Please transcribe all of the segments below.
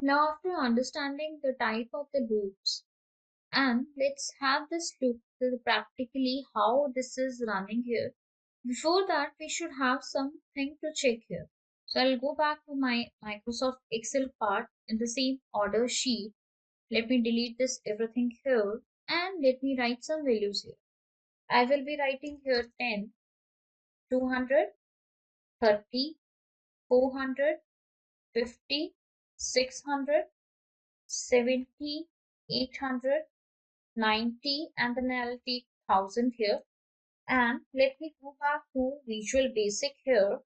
Now, after understanding the type of the loops, and let's have this look to practically how this is running here. Before that, we should have something to check here. So I'll go back to my Microsoft Excel part in the same order sheet. Let me delete this everything here and let me write some values here. I will be writing here 10, 200, 30, 400, 50, 600, 70, 800, 90, and then I'll take 1000 here. And let me go back to Visual Basic here.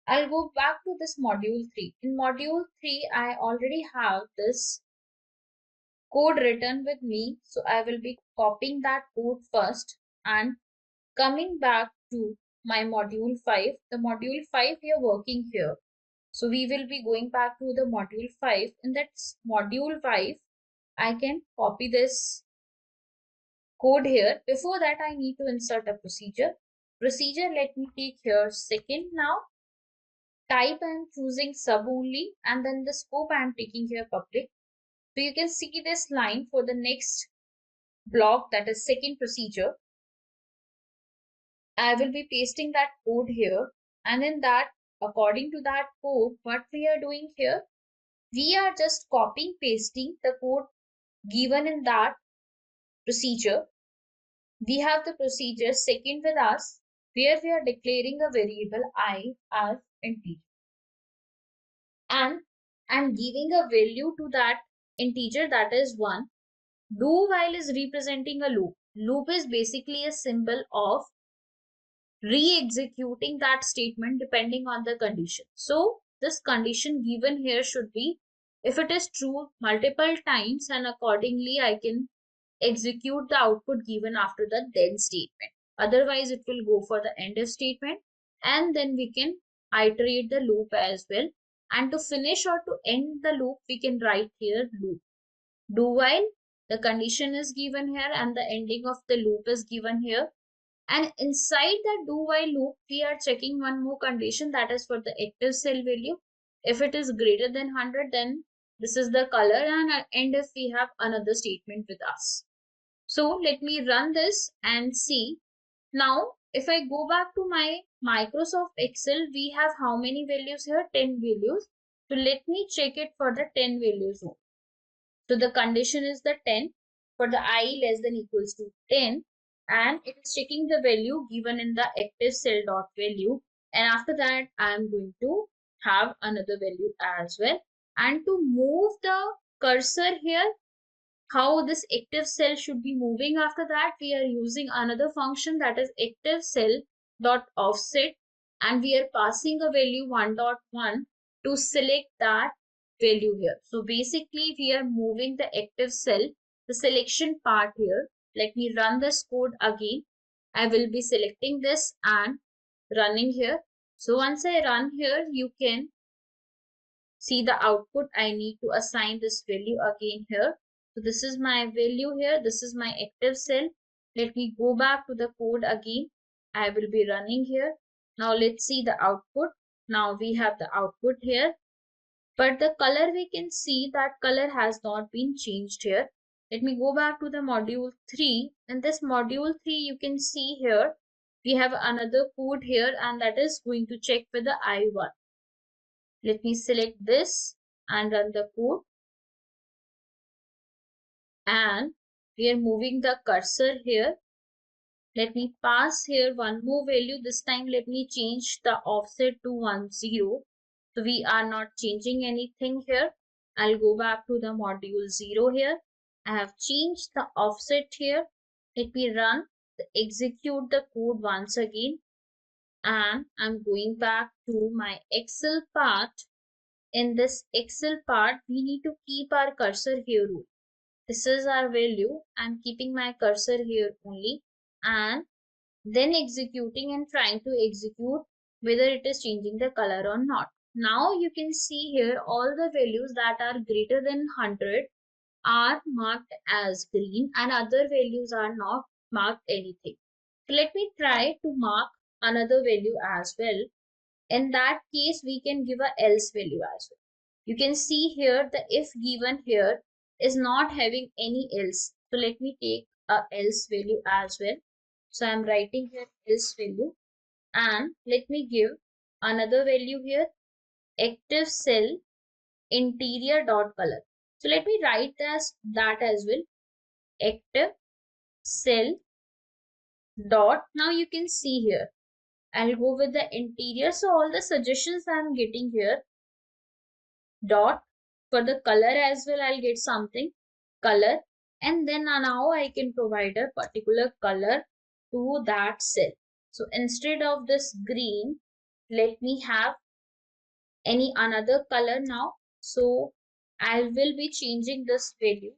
I'll go back to this module 3. In module 3, I already have this code written with me. So I will be copying that code first and coming back to my module 5. The module 5 we are working here. So we will be going back to the module 5. In that module 5, I can copy this code here. Before that, I need to insert a procedure. Procedure, let me take here second now. Type I am choosing sub only, and then the scope I am taking here public. So you can see this line for the next block, that is second procedure. I will be pasting that code here, and in that, according to that code, what we are doing here, we are just copying pasting the code given in that procedure. We have the procedure second with us, where we are declaring a variable I as integer, and I'm giving a value to that integer, that is 1. Do while is representing a loop. Loop is basically a symbol of re-executing that statement depending on the condition. So this condition given here should be, if it is true multiple times, and accordingly I can execute the output given after the then statement. Otherwise it will go for the end if statement, and then we can iterate the loop as well. And to finish or to end the loop, we can write here loop. Do while, the condition is given here and the ending of the loop is given here. And inside the do while loop, we are checking one more condition, that is for the active cell value. If it is greater than 100, then this is the color, and at end if we have another statement with us. So let me run this and see. Now, if I go back to my Microsoft Excel, we have how many values here? 10 values. So let me check it for the 10 values. So the condition is the 10 for the I less than equals to 10, and it is checking the value given in the active cell dot value. And after that, I am going to have another value as well. And to move the cursor here, how this active cell should be moving after that, we are using another function, that is active cell dot offset, and we are passing a value 1.1 to select that value here. So basically we are moving the active cell, the selection part here. Let me run this code again. I will be selecting this and running here. So once I run here, you can see the output. I need to assign this value again here. So this is my value here. This is my active cell. Let me go back to the code again. I will be running here. Now let's see the output. Now we have the output here, but the color, we can see that color has not been changed here. Let me go back to the module 3. In this module 3, you can see here, we have another code here, and that is going to check with the I1. Let me select this and run the code. And we are moving the cursor here. Let me pass here one more value. This time let me change the offset to 10. So we are not changing anything here. I'll go back to the module 0 here. I have changed the offset here. Let me run, execute the code once again. And I'm going back to my Excel part. In this Excel part, we need to keep our cursor here. This is our value. I'm keeping my cursor here only, and then executing and trying to execute whether it is changing the color or not. Now you can see here all the values that are greater than 100 are marked as green, and other values are not marked anything. So let me try to mark another value as well. In that case, we can give a else value as well. You can see here the if given here is not having any else. So let me take a else value as well. So I'm writing here else value, and let me give another value here, active cell interior dot color. So let me write that as well, active cell dot. Now you can see here I'll go with the interior. So all the suggestions I'm getting here, dot, for the color as well I'll get something color, and then now I can provide a particular color to that cell. So instead of this green, let me have any another color now. So I will be changing this value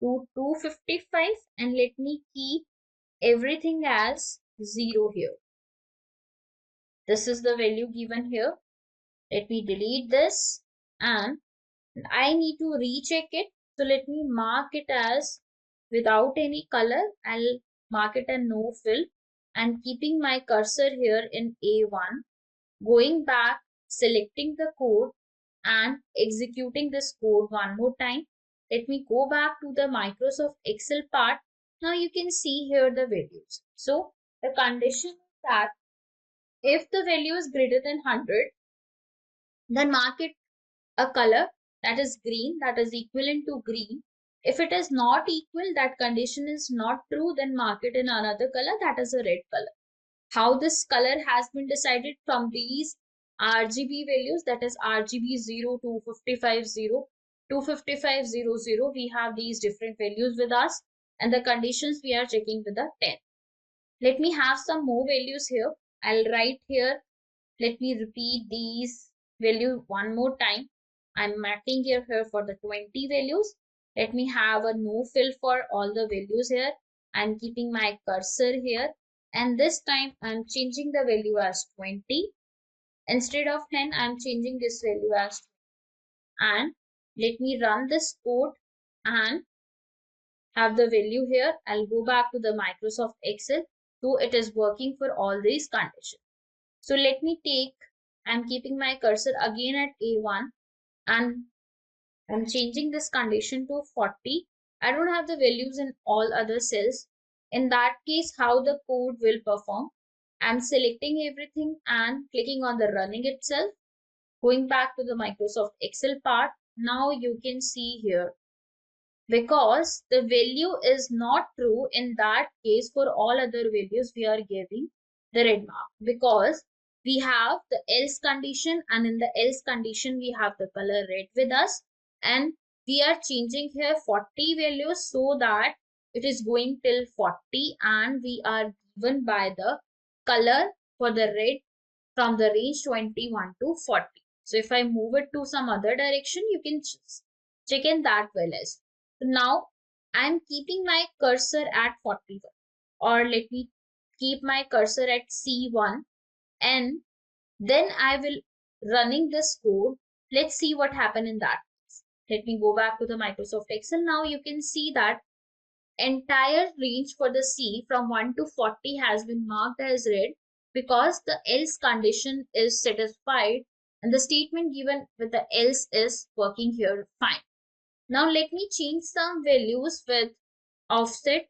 to 255, and let me keep everything as 0 here. This is the value given here. Let me delete this, and I need to recheck it. So let me mark it as without any color. I'll mark it as no fill, and keeping my cursor here in A1, going back, selecting the code and executing this code one more time. Let me go back to the Microsoft Excel part. Now you can see here the values. So the condition is that if the value is greater than 100, then mark it a color that is green, that is equivalent to green. If it is not equal, that condition is not true, then mark it in another color, that is a red color. How this color has been decided from these RGB values, that is RGB 0, 255, 0, 255, 0, 0. We have these different values with us, and the conditions we are checking with the 10. Let me have some more values here. I'll write here. Let me repeat these value one more time. I'm marking here for the 20 values. Let me have a no fill for all the values here. I'm keeping my cursor here, and this time I'm changing the value as 20. Instead of 10, I'm changing this value as 20. And let me run this code and have the value here. I'll go back to the Microsoft Excel. So it is working for all these conditions. So let me take, I'm keeping my cursor again at A1, and I'm changing this condition to 40. I don't have the values in all other cells. In that case, how the code will perform? I'm selecting everything and clicking on the running itself. Going back to the Microsoft Excel part, now you can see here, because the value is not true in that case, for all other values we are giving the red mark, because we have the else condition, and in the else condition we have the color red with us, and we are changing here 40 values so that it is going till 40, and we are given by the color for the red from the range 21 to 40. So if I move it to some other direction, you can check in that well as. So now I'm keeping my cursor at 41, or let me keep my cursor at C1, and then I will running this code. Let's see what happened in that case. Let me go back to the Microsoft Excel. Now you can see that entire range for the C from 1 to 40 has been marked as red, because the else condition is satisfied and the statement given with the else is working here fine. Now let me change some values with offset.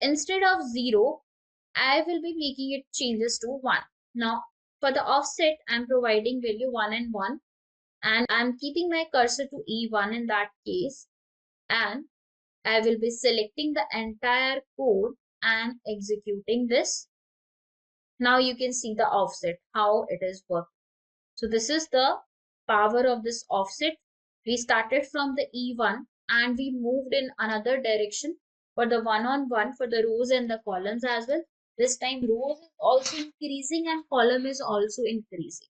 Instead of 0, I will be making it changes to 1. Now for the offset, I'm providing value 1 and 1, and I'm keeping my cursor to E1 in that case, and I will be selecting the entire code and executing this. Now you can see the offset, how it is working. So this is the power of this offset. We started from the E1 and we moved in another direction for the one-on-one for the rows and the columns as well. This time rows is also increasing and column is also increasing.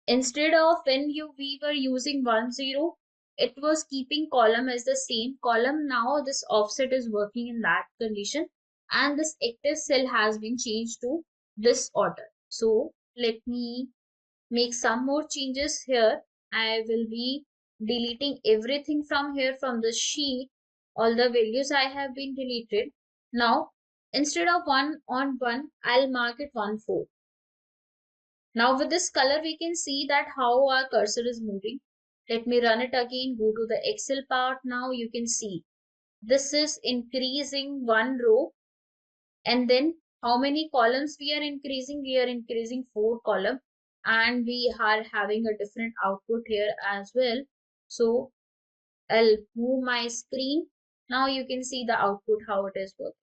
Instead of when we were using 1 0, it was keeping column as the same column. Now this offset is working in that condition, and this active cell has been changed to this order. So let me make some more changes here. I will be deleting everything from here from the sheet. All the values I have been deleted. Now instead of 1 on 1, I'll mark it 1 4. Now with this color, we can see that how our cursor is moving. Let me run it again, go to the Excel part. Now you can see this is increasing one row, and then how many columns we are increasing? We are increasing 4 columns, and we are having a different output here as well. So I'll move my screen. Now you can see the output, how it is working.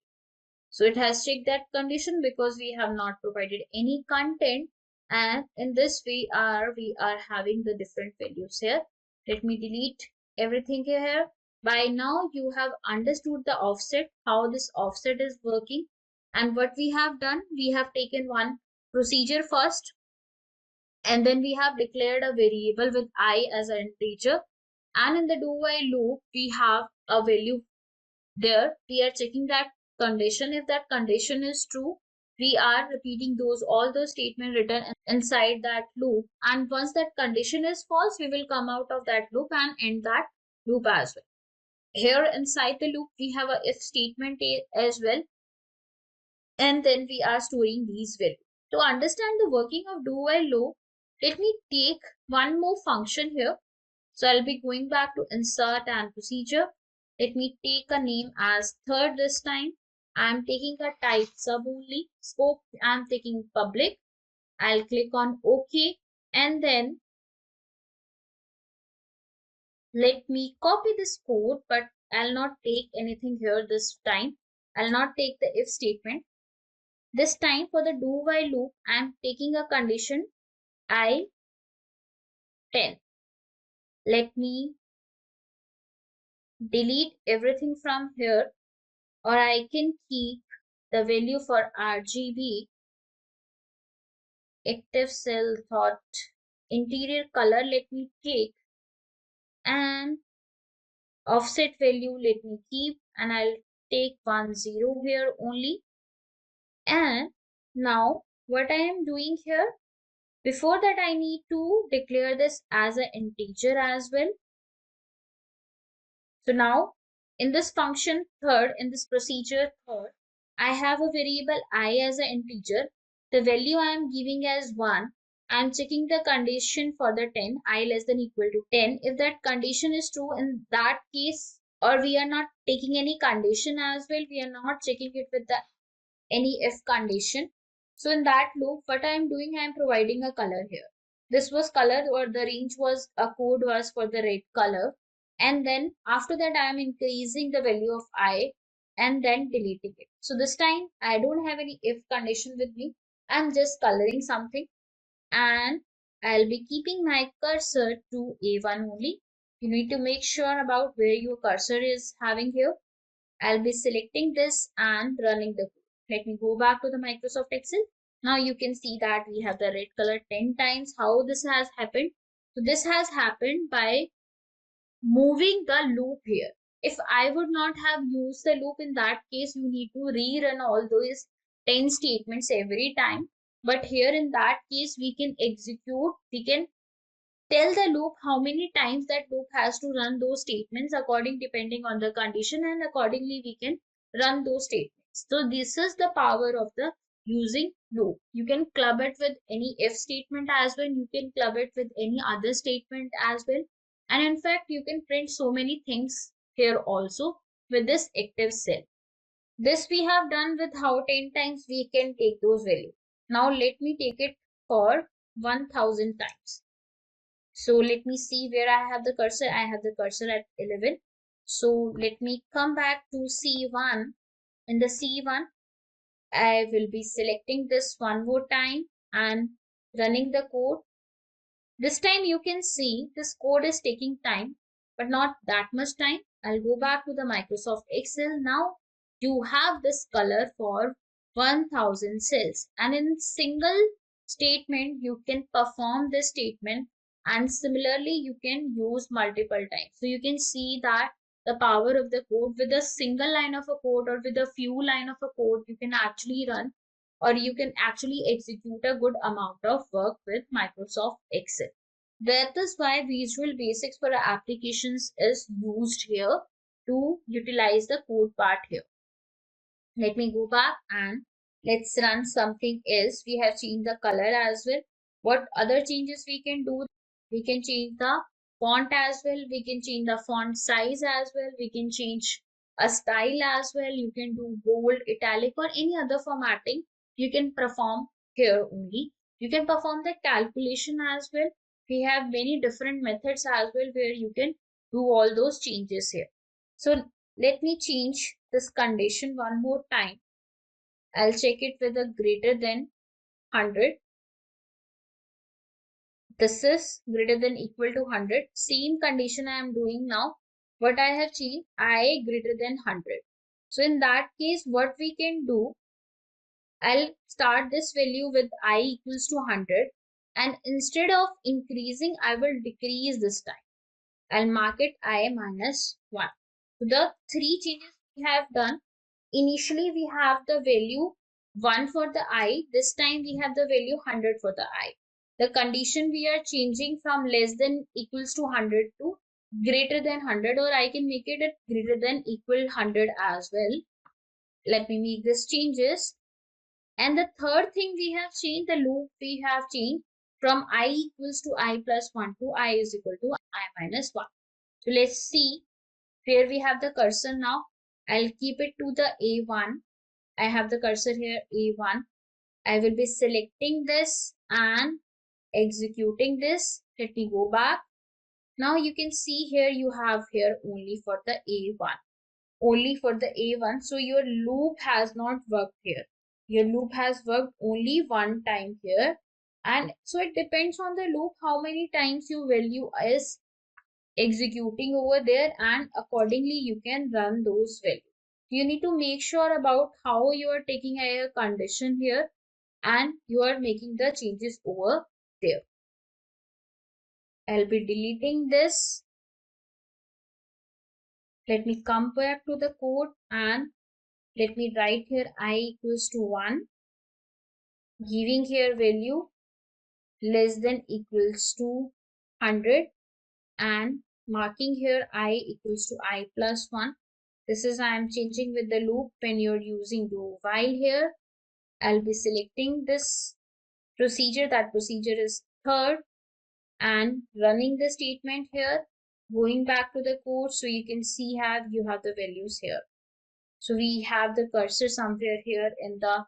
So it has checked that condition because we have not provided any content, and in this we are having the different values here. Let me delete everything here. By now you have understood the offset, how this offset is working, and what we have done, we have taken one procedure first, and then we have declared a variable with I as an integer, and in the do while loop we have a value there. We are checking that condition. If that condition is true, we are repeating all those statements written inside that loop, and once that condition is false, we will come out of that loop and end that loop as well. Here inside the loop we have a if statement as well, and then we are storing these values. To understand the working of do while loop, let me take one more function here. So I'll be going back to insert and procedure. Let me take a name as third this time. I'm taking a type sub only. Scope I'm taking public. I'll click on OK, and then let me copy this code, but I'll not take anything here this time. I'll not take the if statement. This time for the do while loop, I'm taking a condition I 10. Let me delete everything from here, or I can keep the value for RGB, active cell thought, interior color, let me take, and offset value let me keep, and I'll take 10 here only. And now what I am doing here, before that I need to declare this as an integer as well. So now in this function third, in this procedure third, I have a variable I as an integer. The value I am giving as 1. I am checking the condition for the 10, I less than equal to 10. If that condition is true, in that case, or we are not taking any condition as well, we are not checking it with the any if condition. So in that loop, what I am doing, I am providing a color here. This was color, or the range was, a code was for the red color. And then after that, I am increasing the value of I and then deleting it. So this time I don't have any if condition with me. I'm just coloring something, and I'll be keeping my cursor to A1 only. You need to make sure about where your cursor is having here. I'll be selecting this and running the code. Let me go back to the Microsoft Excel. Now you can see that we have the red color 10 times. How this has happened? So this has happened by moving the loop here. If I would not have used the loop, in that case, you need to rerun all those 10 statements every time. But here in that case, we can tell the loop how many times that loop has to run those statements according depending on the condition, and accordingly we can run those statements. So this is the power of the using loop. You can club it with any if statement as well. You can club it with any other statement as well. And in fact, you can print so many things here also with this active cell. This we have done with how 10 times we can take those values. Now let me take it for 1000 times. So let me see where I have the cursor. I have the cursor at 11. So let me come back to C1. In the C1, I will be selecting this one more time and running the code. This time you can see this code is taking time, but not that much time. I'll go back to the Microsoft Excel. Now you have this color for 1000 cells, and in single statement you can perform this statement, and similarly you can use multiple times. So you can see that the power of the code, with a single line of a code or with a few line of a code, you can actually run, or you can actually execute a good amount of work with Microsoft Excel. That is why Visual Basics for applications is used here to utilize the code part here. Let me go back and let's run something else. We have changed the color as well. What other changes we can do? We can change the font as well. We can change the font size as well. We can change a style as well. You can do bold, italic, or any other formatting. You can perform here only. You can perform the calculation as well. We have many different methods as well where you can do all those changes here. So let me change this condition one more time. I'll check it with a greater than 100. This is greater than equal to 100. Same condition I am doing now. What I have changed, I greater than 100. So in that case, what we can do, I'll start this value with I equals to 100. And instead of increasing, I will decrease this time. I'll mark it I minus 1. So the three changes we have done. Initially, we have the value 1 for the I. This time we have the value 100 for the I. The condition we are changing from less than equals to 100 to greater than 100, or I can make it greater than equal 100 as well. Let me make this changes. And the third thing we have changed, the loop we have changed from I equals to I plus 1 to I is equal to I minus 1. So let's see where we have the cursor now. I'll keep it to the A1. I have the cursor here A1. I will be selecting this and executing this. Let me go back. Now you can see here you have here only for the A1. Only for the A1. So your loop has not worked here. Your loop has worked only one time here. And so it depends on the loop how many times your value is executing over there, and accordingly you can run those values. You need to make sure about how you are taking a condition here and you are making the changes over there. I'll be deleting this. Let me come back to the code and let me write here I equals to 1, giving here value less than equals to 100 and marking here I equals to I plus 1. This is I am changing with the loop when you're using do while here. I'll be selecting this procedure. That procedure is third and running the statement here, going back to the code so you can see you have the values here. So we have the cursor somewhere here in the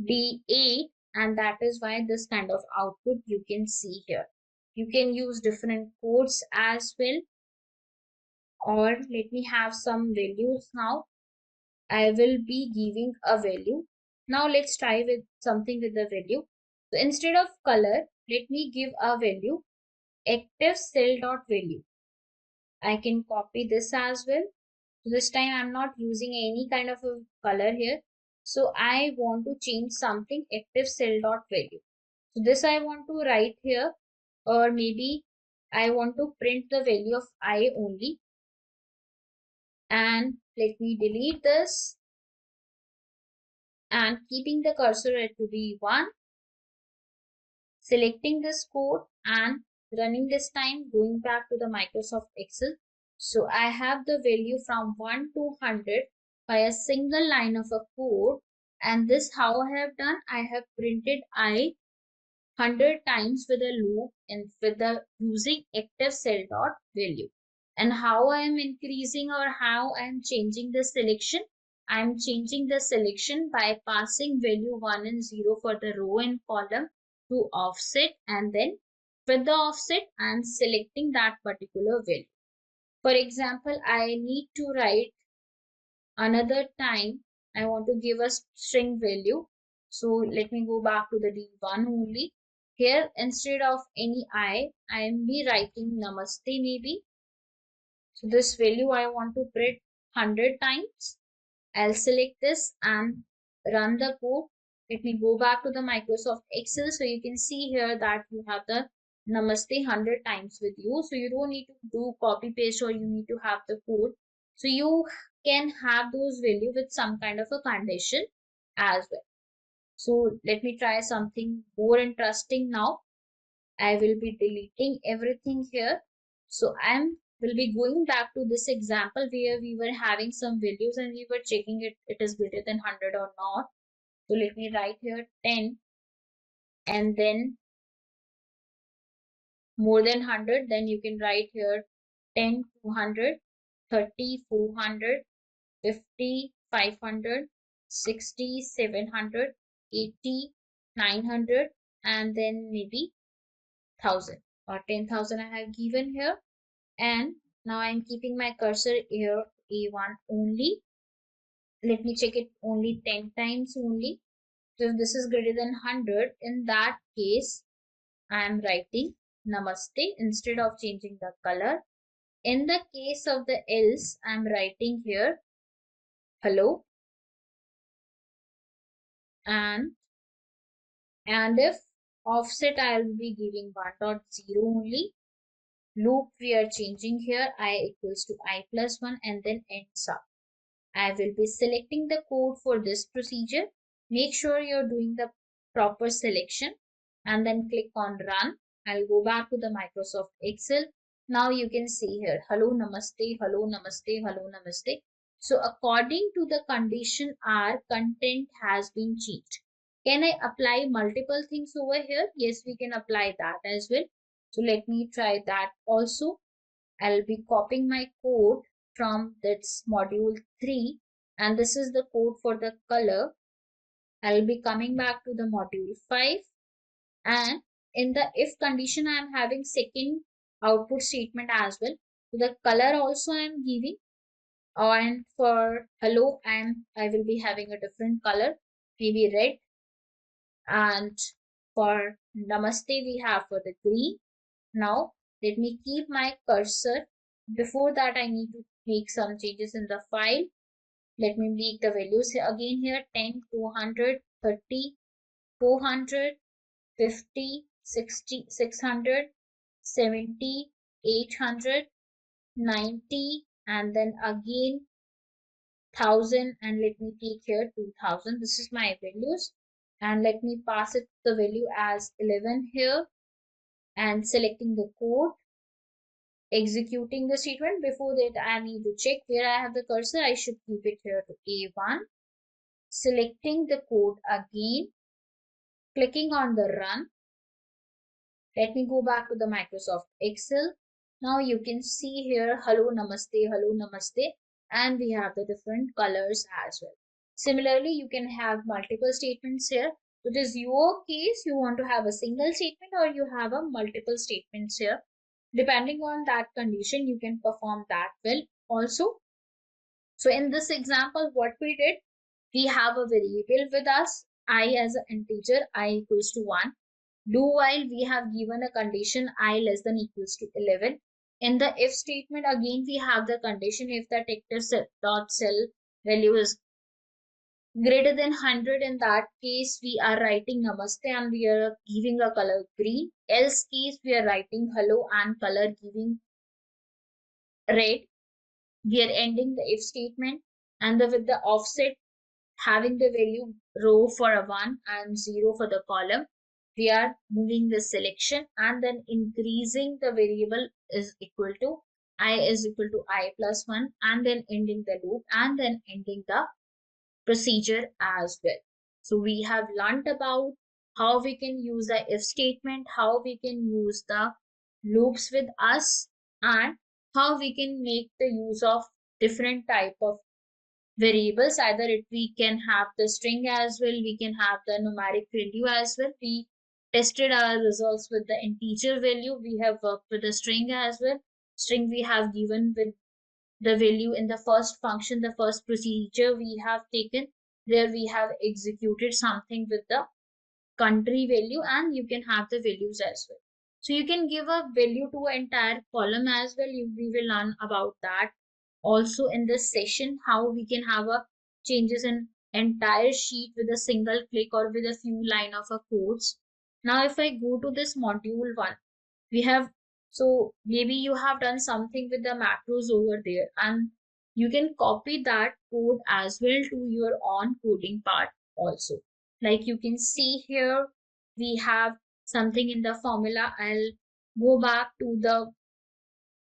D8, and that is why this kind of output you can see here. You can use different codes as well, or let me have some values now. I will be giving a value. Now let's try with something with the value. So instead of color, let me give a value active cell dot value. I can copy this as well. So this time I'm not using any kind of a color here. So I want to change something active cell dot value. So this I want to write here, or maybe I want to print the value of I only. And let me delete this and keeping the cursor at to be 1, selecting this code and running this time, going back to the Microsoft Excel. So I have the value from 1 to 100 by a single line of a code, and this how I have done. I have printed I 100 times with a loop and with the using active cell dot value. And how I am increasing or how I am changing the selection. I am changing the selection by passing value 1 and 0 for the row and column to offset, and then with the offset I am selecting that particular value. For example, I need to write another time. I want to give a string value. So let me go back to the D1 only. Here instead of any I am be writing namaste maybe. So this value I want to print 100 times. I'll select this and run the code. Let me go back to the Microsoft Excel so you can see here that you have the namaste 100 times with you. So you don't need to do copy paste or you need to have the code. So you can have those value with some kind of a condition as well. So let me try something more interesting now. I will be deleting everything here. So will be going back to this example where we were having some values and we were checking it is greater than 100 or not. So let me write here 10 and then more than 100, then you can write here 10 200, 30 400, 50 500, 60 700, 80 900, and then maybe 1000 or 10,000 I have given here. And now I'm keeping my cursor here A1 only. Let me check it only 10 times only. So if this is greater than 100, in that case I am writing namaste instead of changing the color. In the case of the else, I am writing here hello. and if offset, I will be giving 1.0 only. Loop we are changing here, I equals to I plus 1, and then ends up. I will be selecting the code for this procedure. Make sure you're doing the proper selection and then click on run. I'll go back to the Microsoft Excel. Now you can see here, hello, namaste, hello, namaste, hello, namaste. So according to the condition, our content has been changed. Can I apply multiple things over here? Yes, we can apply that as well. So let me try that also. I'll be copying my code from this module 3, and this is the code for the color. I'll be coming back to the module 5, and in the if condition I am having second output statement as well. So the color also I am giving, and for hello I will be having a different color, maybe red, and for namaste we have for the green. Now, let me keep my cursor. Before that, I need to make some changes in the file. Let me make the values here again here 10, 200, 30, 400, 50, 60, 600, 70, 800, 90, and then again 1000, and let me take here 2000. This is my values, and let me pass it the value as 11 here, and selecting the code, executing the statement. Before that, I need to check where I have the cursor. I should keep it here to A1. Selecting the code again, clicking on the run. Let me go back to the Microsoft Excel. Now you can see here, hello, namaste, and we have the different colors as well. Similarly, you can have multiple statements here. It is your case, you want to have a single statement or you have a multiple statements here. Depending on that condition, you can perform that well also. So in this example, what we did, we have a variable with us, I as an integer, I equals to 1. Do while we have given a condition I less than equals to 11. In the if statement, again we have the condition if the textdot-cell value is greater than 100. In that case, we are writing namaste and we are giving a color green. Else case, we are writing hello and color giving red. We are ending the if statement, and with the offset having the value row for a 1 and 0 for the column. We are moving the selection and then increasing the variable is equal to I plus 1, and then ending the loop and then ending the procedure as well. So we have learned about how we can use the if statement, how we can use the loops with us, and how we can make the use of different type of variables. Either we can have the string as well, we can have the numeric value as well. We tested our results with the integer value. We have worked with the string as well. String we have given with the value in the first function, the first procedure we have taken. There we have executed something with the country value, and you can have the values as well. So you can give a value to an entire column as well. We will learn about that also in this session, how we can have a changes in entire sheet with a single click or with a few line of a codes. Now if I go to this module 1, we have, so maybe you have done something with the macros over there, and you can copy that code as well to your own coding part also. Like you can see here, we have something in the formula. I'll go back to the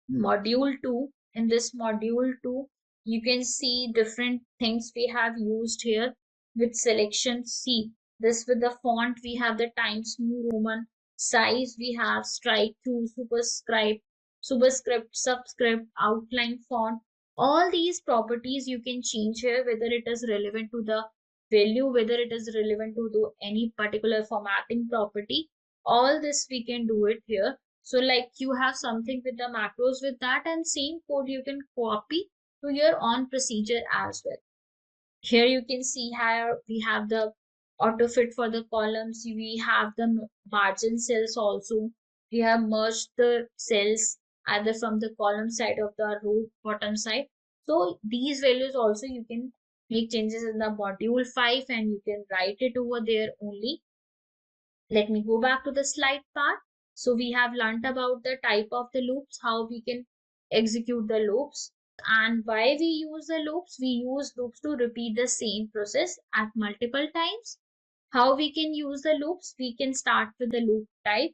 module 2. In this module 2, you can see different things we have used here with selection. See this with the font, we have the Times New Roman Size we have strike through, superscript, subscript, outline font. All these properties you can change here, whether it is relevant to the value, whether it is relevant to any particular formatting property. All this we can do it here. So like you have something with the macros with that, and same code you can copy to your own procedure as well. Here you can see how we have the auto fit for the columns, we have the margin cells also, we have merged the cells either from the column side of the row bottom side. So these values also you can make changes in the module 5 and you can write it over there only. Let me go back to the slide part. So we have learnt about the type of the loops, how we can execute the loops, and why we use the loops. We use loops to repeat the same process at multiple times. How we can use the loops? We can start with the loop type.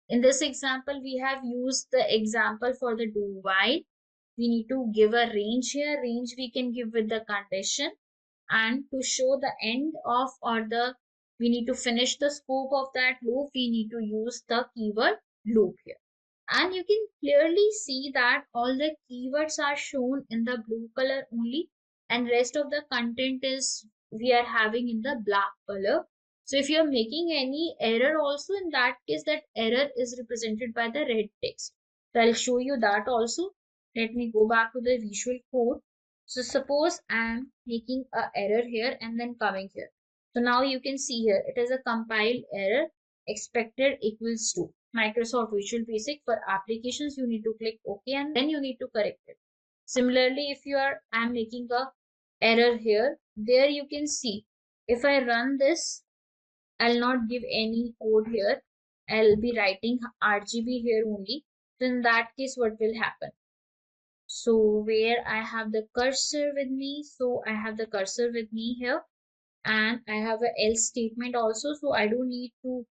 In this example, we have used the example for the do while. We need to give a range here. Range we can give with the condition, and to show the end of, or the, we need to finish the scope of that loop, we need to use the keyword loop here. And you can clearly see that all the keywords are shown in the blue color only, and rest of the content is we are having in the black color. So if you're making any error also, in that case that error is represented by the red text. So I'll show you that also. Let me go back to the visual code. So suppose I'm making a error here and then coming here. So now you can see here it is a compiled error, expected equals to Microsoft Visual Basic. For applications you need to click OK and then you need to correct it. Similarly, if I'm making a error here, there you can see if I run this, I'll not give any code here, I'll be writing RGB here only. So in that case what will happen? So where I have the cursor with me, so I have the cursor with me here, and I have a else statement also, so I don't need to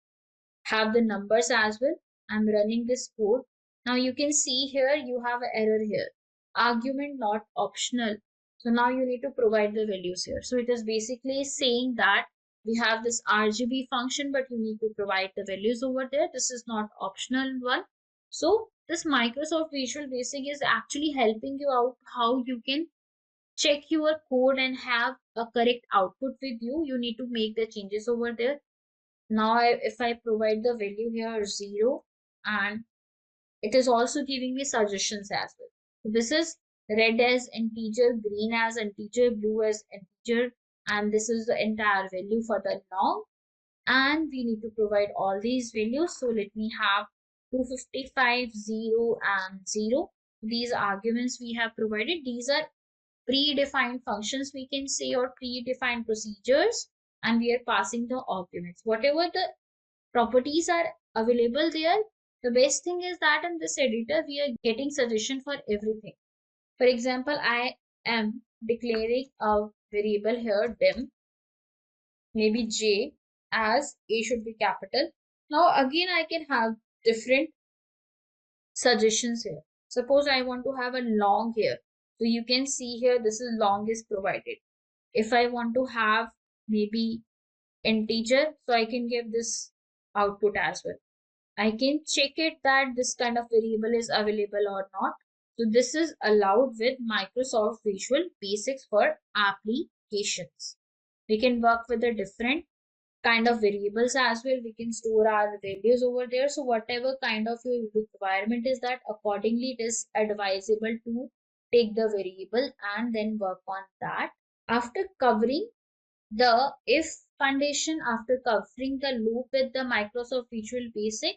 have the numbers as well. I'm running this code. Now you can see here you have an error here. Argument not optional. So now you need to provide the values here. So it is basically saying that we have this RGB function, but you need to provide the values over there. This is not optional one. So this Microsoft Visual Basic is actually helping you out how you can check your code and have a correct output with you. You need to make the changes over there. Now if I provide the value here 0, and it is also giving me suggestions as well. So this is red as integer, green as integer, blue as integer, and this is the entire value for the long. And we need to provide all these values. So let me have 255, 0 and 0. These arguments we have provided, these are predefined functions we can say, or predefined procedures, and we are passing the arguments. Whatever the properties are available there, the best thing is that in this editor we are getting suggestion for everything. For example, I am declaring a variable here dim, maybe j, as a should be capital. Now again I can have different suggestions here. Suppose I want to have a long here, so you can see here this is long is provided. If I want to have maybe integer, so I can give this output as well. I can check it that this kind of variable is available or not. So this is allowed with Microsoft Visual Basics for applications. We can work with the different kind of variables as well. We can store our values over there. So whatever kind of your requirement is, that accordingly it is advisable to take the variable and then work on that. After covering the if condition, after covering the loop with the Microsoft Visual Basic,